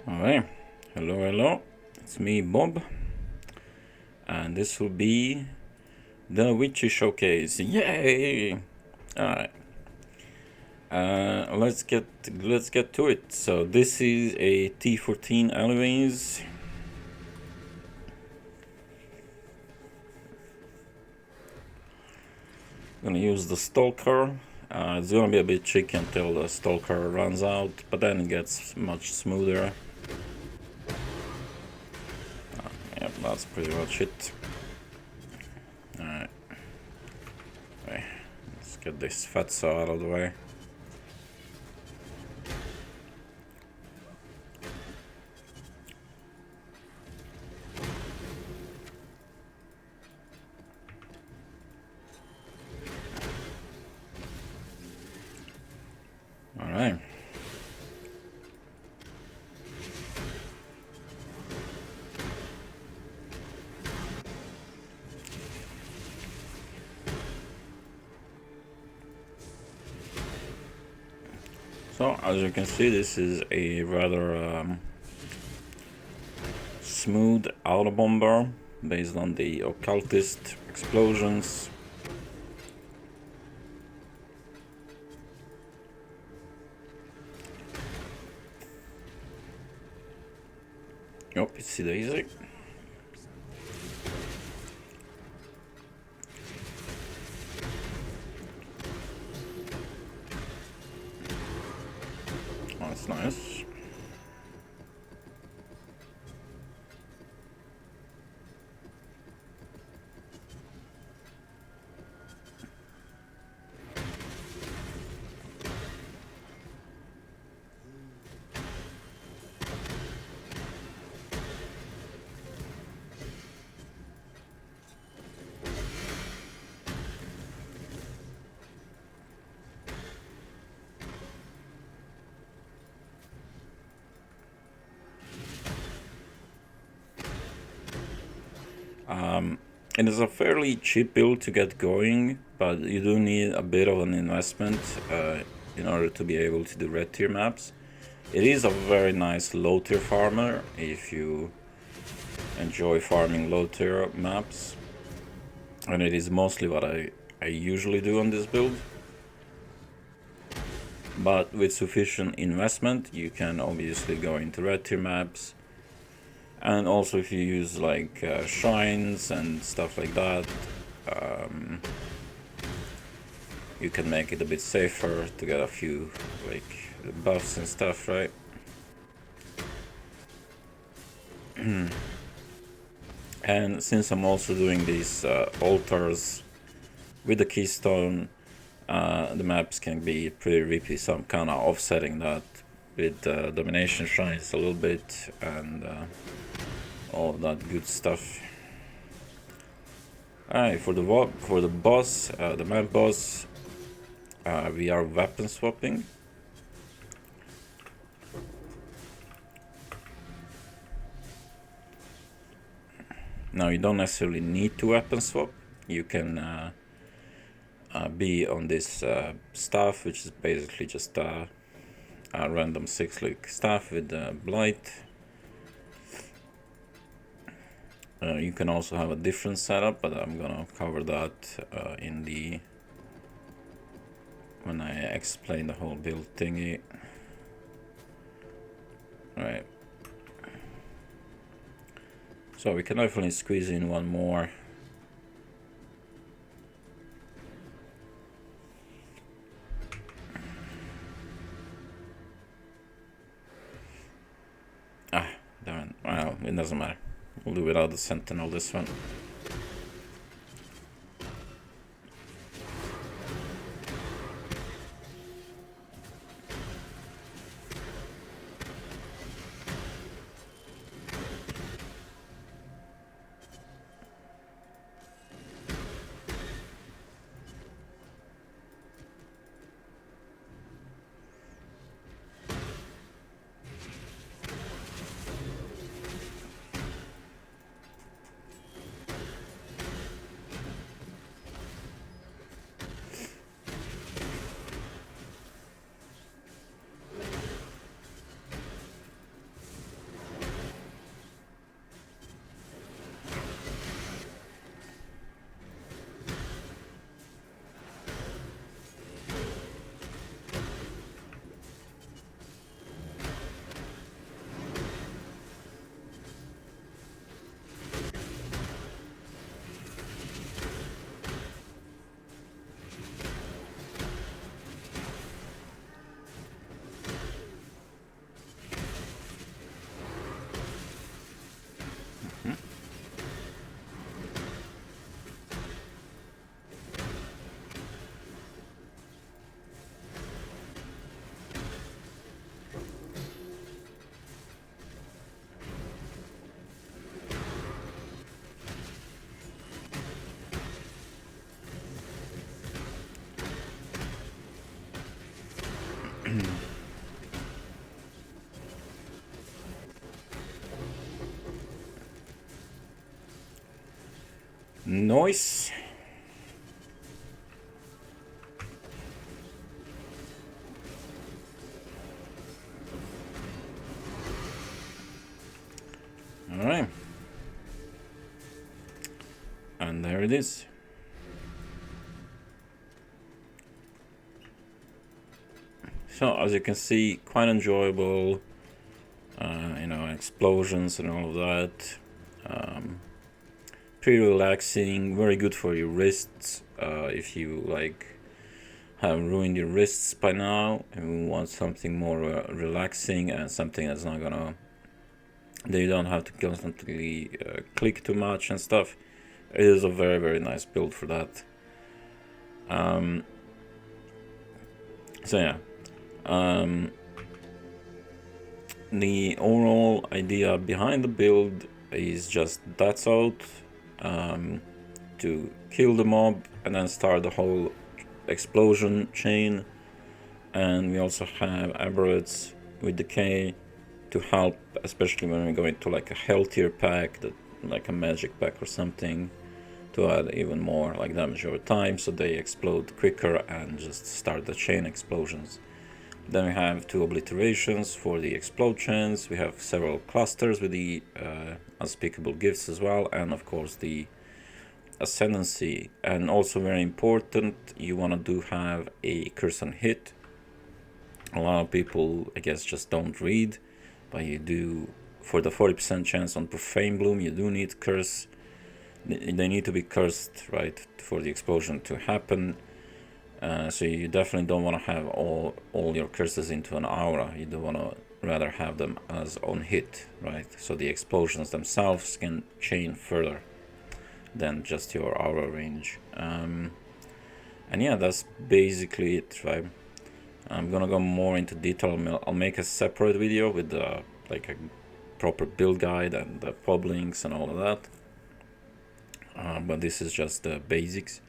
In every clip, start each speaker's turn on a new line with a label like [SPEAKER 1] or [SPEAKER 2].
[SPEAKER 1] Alright, hello, it's me, Bob, and this will be the Witchy Showcase. Yay! Alright, let's get to it. So this is a T14 alleyways. I'm gonna use the Stalker. It's gonna be a bit tricky until the Stalker runs out, but then it gets much smoother. Yep, that's pretty much it. Alright. Okay, let's get this fatso out of the way. Alright. So, as you can see, this is a rather smooth auto bomber based on the occultist explosions. Oopsie daisy. That's nice. It is a fairly cheap build to get going, but you do need a bit of an investment in order to be able to do red tier maps. It is a very nice low tier farmer if you enjoy farming low tier maps, and it is mostly what I usually do on this build. But with sufficient investment you can obviously go into red tier maps. And also if you use like shrines and stuff like that, you can make it a bit safer to get a few like buffs and stuff, right? And since I'm also doing these altars with the keystone, the maps can be pretty rippy, so I'm kind of offsetting that with domination shrines a little bit and all of that good stuff. Alright, for the boss, the map boss, we are weapon swapping. Now you don't necessarily need to weapon swap. You can be on this staff, which is basically just a random 6-click staff with blight. You can also have a different setup, but I'm gonna cover that in the when I explain the whole build thingy. Right. So we can definitely squeeze in one more. Ah, damn it. Well, it doesn't matter. We'll do without the sentinel this one. Noise. Alright. And there it is. So as you can see, quite enjoyable, you know, explosions and all of that. Pretty relaxing, very good for your wrists. If you like have ruined your wrists by now and you want something more relaxing and something that's not gonna, that you don't have to constantly click too much and stuff, it is a very, very nice build for that. So yeah. The overall idea behind the build is just that's out to kill the mob and then start the whole explosion chain. And we also have aberrates with decay to help, especially when we go into like a healthier pack, that like a magic pack or something, to add even more like damage over time, so they explode quicker and just start the chain explosions. Then we have 2 obliterations for the explode chains. We have several clusters with the unspeakable gifts as well, and of course the ascendancy. And also very important, you want to do have a curse on hit. A lot of people, I guess, just don't read, but you do. For the 40% chance on Profane Bloom, you do need curse. They need to be cursed, right, for the explosion to happen. So you definitely don't want to have all your curses into an aura. You do want to rather have them as on hit, right? So the explosions themselves can chain further than just your aura range. And yeah, that's basically it, right? I'm gonna go more into detail. I'll make a separate video with like a proper build guide and the pub links and all of that. But this is just the basics.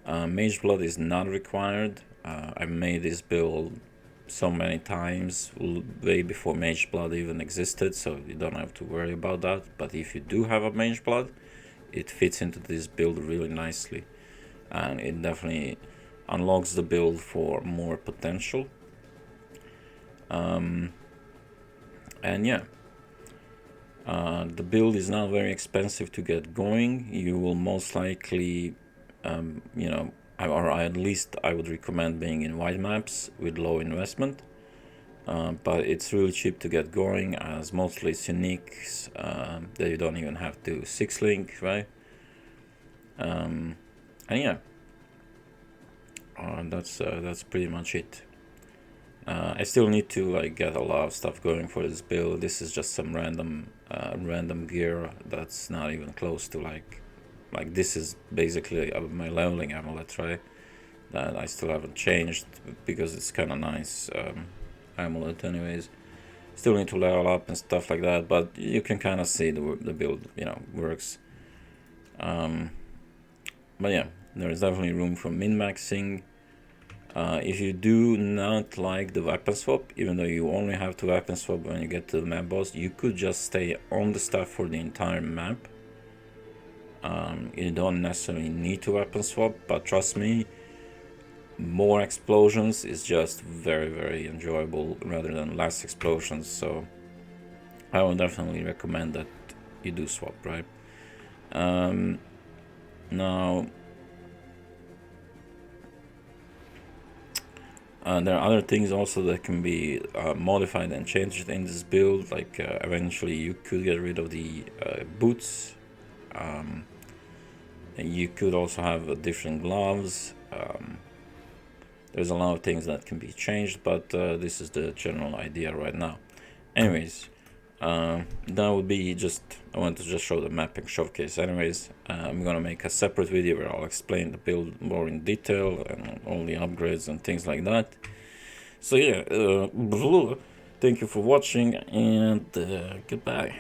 [SPEAKER 1] Mage Blood is not required. I've made this build so many times, way before Mage Blood even existed, so you don't have to worry about that. But if you do have a Mage Blood, it fits into this build really nicely, and it definitely unlocks the build for more potential. And yeah, the build is not very expensive to get going. You will most likely, you know, or at least I would recommend being in wide maps with low investment. But it's really cheap to get going, as mostly it's uniques that you don't even have to 6-link, right? And yeah, that's pretty much it. I still need to like get a lot of stuff going for this build. This is just some random gear that's not even close to like this is basically my leveling amulet, right? That I still haven't changed because it's kind of nice amulet anyways. Still need to level up and stuff like that, but you can kind of see the build, you know, works. But yeah, there is definitely room for min-maxing. If you do not like the weapon swap, even though you only have to weapon swap when you get to the map boss, you could just stay on the stuff for the entire map. You don't necessarily need to weapon swap, but trust me, more explosions is just very, very enjoyable rather than less explosions. So I would definitely recommend that you do swap, right? Now, there are other things also that can be modified and changed in this build. Like eventually you could get rid of the boots. And you could also have different gloves. There's a lot of things that can be changed, but this is the general idea right now. Anyways, that would be just, I want to just show the mapping showcase. Anyways, I'm gonna make a separate video where I'll explain the build more in detail and all the upgrades and things like that. So yeah, thank you for watching, and goodbye.